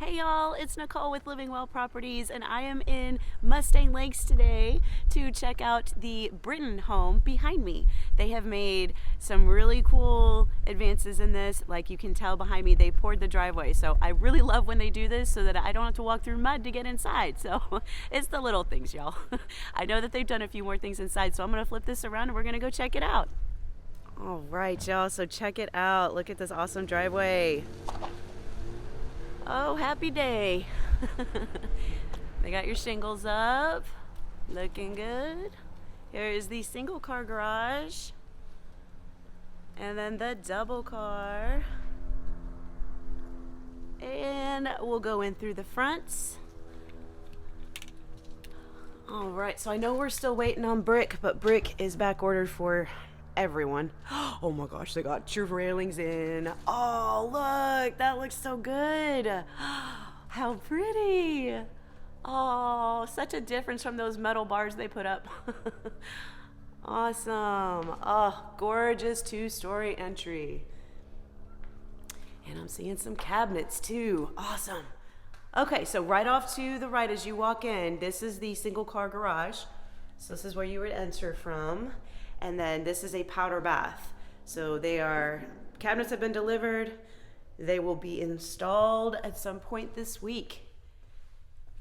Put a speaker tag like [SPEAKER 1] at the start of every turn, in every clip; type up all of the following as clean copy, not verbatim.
[SPEAKER 1] Hey y'all, it's Nicole with Living Well Properties, and I am in Mustang Lakes today to check out the Britton home behind me. They have made some really cool advances in this. Like you can tell behind me, they poured the driveway. So I really love when they do this so that I don't have to walk through mud to get inside. So it's the little things, y'all. I know that they've done a few more things inside, so I'm gonna flip this around and we're gonna go check it out. All right, y'all, so check it out. Look at this awesome driveway. Oh, happy day. They got your shingles up, looking good. Here is the single car garage, and then the double car. And we'll go in through the fronts. All right, so I know we're still waiting on brick, but brick is back ordered for everyone. Oh my gosh, they got your railings in. Oh, look, that looks so good. How pretty. Oh, such a difference from those metal bars they put up. Awesome. Oh, gorgeous two-story entry. And I'm seeing some cabinets too. Awesome. Okay, so right off to the right as you walk in, this is the single car garage. So this is where you would enter from. And then this is a powder bath. So cabinets have been delivered. They will be installed at some point this week.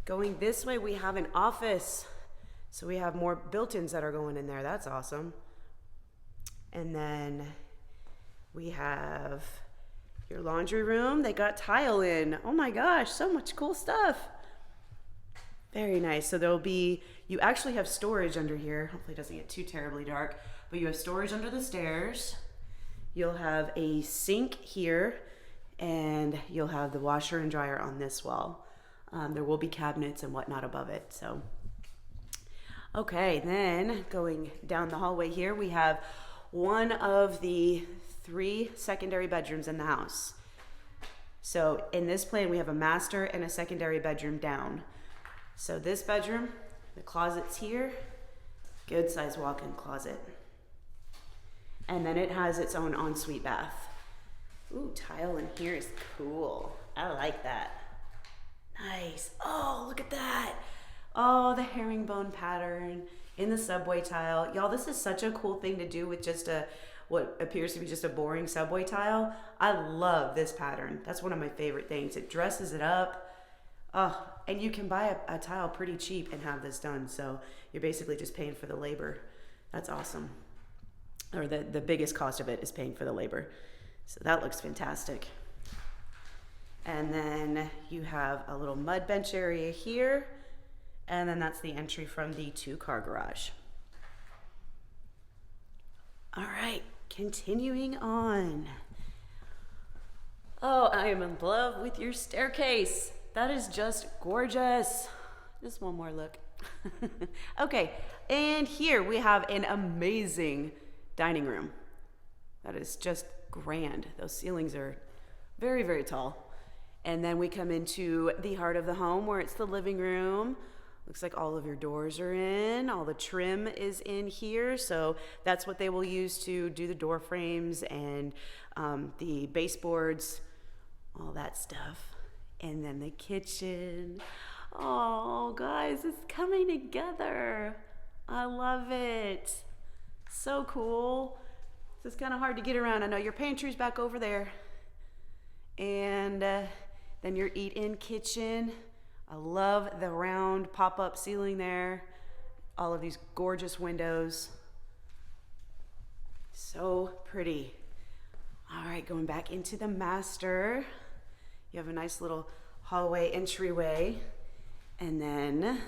[SPEAKER 1] Going this way, we have an office. So we have more built-ins that are going in there. That's awesome. And then we have your laundry room. They got tile in. Oh my gosh, so much cool stuff. Very nice. So you actually have storage under here. Hopefully it doesn't get too terribly dark, but you have storage under the stairs. You'll have a sink here, and you'll have the washer and dryer on this wall. There will be cabinets and whatnot above it. So, okay, then going down the hallway here, we have one of the 3 secondary bedrooms in the house. So in this plan, we have a master and a secondary bedroom down. So this bedroom, the closet's here, good size walk-in closet. And then it has its own ensuite bath. Ooh, tile in here is cool. I like that. Nice. Oh, look at that. Oh, the herringbone pattern in the subway tile. Y'all, this is such a cool thing to do with just what appears to be just a boring subway tile. I love this pattern. That's one of my favorite things. It dresses it up. Oh, and you can buy a tile pretty cheap and have this done. So you're basically just paying for the labor. That's awesome. Or the biggest cost of it is paying for the labor. So that looks fantastic. And then you have a little mud bench area here. And then that's the entry from the 2-car garage. All right, continuing on. Oh, I am in love with your staircase. That is just gorgeous. Just one more look. Okay, and here we have an amazing dining room. That is just grand. Those ceilings are very, very tall. And then we come into the heart of the home where it's the living room. Looks like all of your doors are in. All the trim is in here. So that's what they will use to do the door frames and the baseboards, all that stuff. And then the kitchen. Oh, guys, it's coming together. I love it. So cool. It's kind of hard to get around. I know your pantry's back over there. And then your eat-in kitchen. I love the round pop-up ceiling there. All of these gorgeous windows. So pretty. All right, going back into the master. You have a nice little hallway entryway. And then,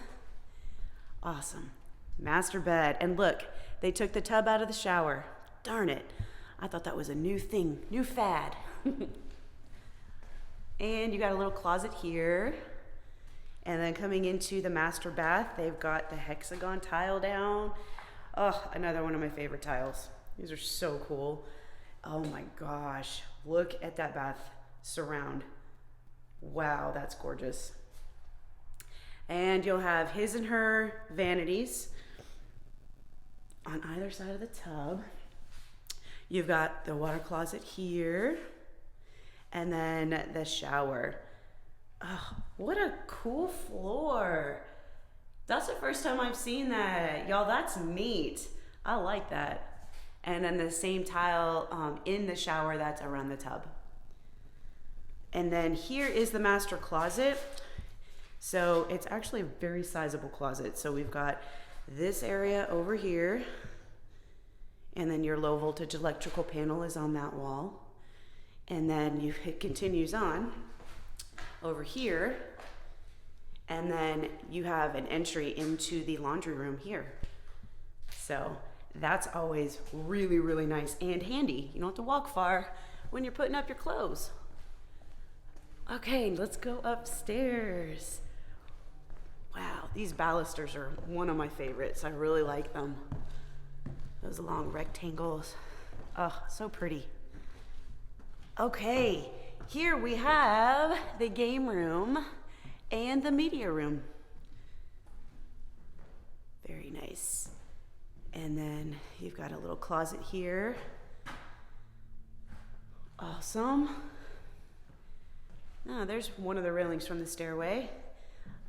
[SPEAKER 1] awesome, master bed. And look, they took the tub out of the shower. Darn it. I thought that was a new thing, new fad. And you got a little closet here. And then coming into the master bath, they've got the hexagon tile down. Oh, another one of my favorite tiles. These are so cool. Oh my gosh, look at that bath surround. Wow, that's gorgeous. And you'll have his and her vanities on either side of the tub. You've got the water closet here, and then the shower. Oh, What a cool floor. That's the first time I've seen that. Y'all, that's neat. I like that. And then the same tile in the shower that's around the tub. And then here is the master closet. So it's actually a very sizable closet. So we've got this area over here, and then your low voltage electrical panel is on that wall. And then it continues on over here, and then you have an entry into the laundry room here. So that's always really, really nice and handy. You don't have to walk far when you're putting up your clothes. Okay, let's go upstairs. Wow, these balusters are one of my favorites. I really like them. Those long rectangles. Oh, so pretty. Okay, here we have the game room and the media room. Very nice. And then you've got a little closet here. Awesome. Oh, there's one of the railings from the stairway.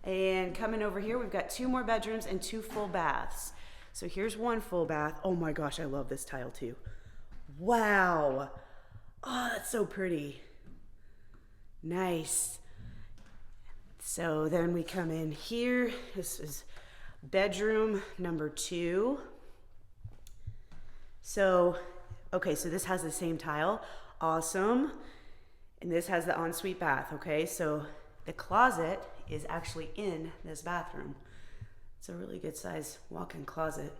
[SPEAKER 1] And coming over here, we've got 2 more bedrooms and 2 full baths. So here's one full bath. Oh my gosh, I love this tile too. Wow. Oh, that's so pretty. Nice. So then we come in here. This is bedroom number 2. So, okay, so this has the same tile. Awesome. And this has the ensuite bath, okay? So the closet is actually in this bathroom. It's a really good size walk-in closet.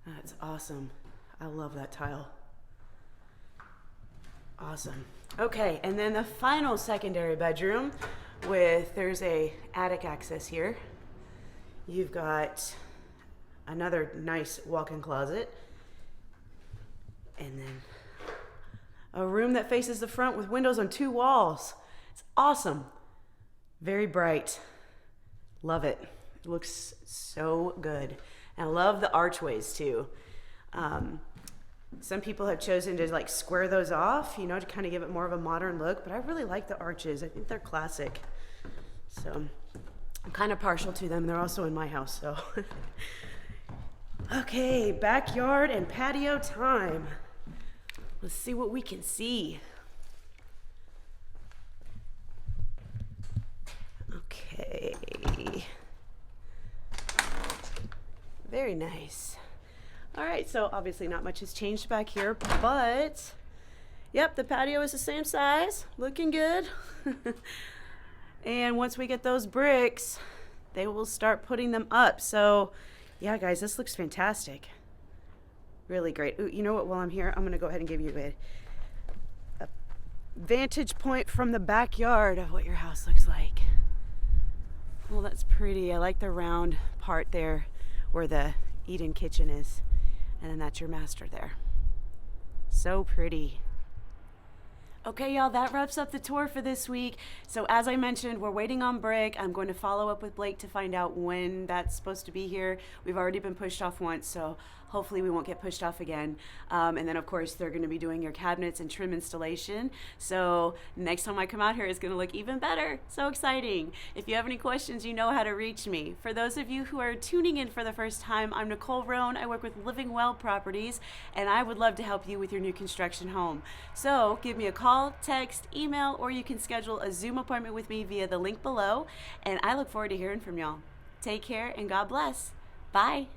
[SPEAKER 1] That's awesome. I love that tile. Awesome. Okay, and then the final secondary bedroom there's a attic access here. You've got another nice walk-in closet. And then a room that faces the front with windows on 2 walls. It's awesome. Very bright. Love it. It looks so good. And I love the archways too. Some people have chosen to like square those off, you know, to kind of give it more of a modern look, but I really like the arches. I think they're classic. So I'm kind of partial to them. They're also in my house, so. Okay, backyard and patio time. Let's see what we can see. Okay. Very nice. All right, so obviously not much has changed back here, but yep, the patio is the same size, looking good. And once we get those bricks, they will start putting them up. So yeah, guys, this looks fantastic. Really great. Ooh, you know what, while I'm here, I'm gonna go ahead and give you a vantage point from the backyard of what your house looks like. Well, that's pretty. I like the round part there where the eat-in kitchen is. And then that's your master there. So pretty. Okay, y'all, that wraps up the tour for this week. So as I mentioned, we're waiting on brick. I'm going to follow up with Blake to find out when that's supposed to be here. We've already been pushed off once, so hopefully we won't get pushed off again. And then, of course, they're going to be doing your cabinets and trim installation. So next time I come out here, it's going to look even better. So exciting. If you have any questions, you know how to reach me. For those of you who are tuning in for the first time, I'm Nicole Roan. I work with Living Well Properties, and I would love to help you with your new construction home. So give me a call, text, email, or you can schedule a Zoom appointment with me via the link below. And I look forward to hearing from y'all. Take care and God bless. Bye.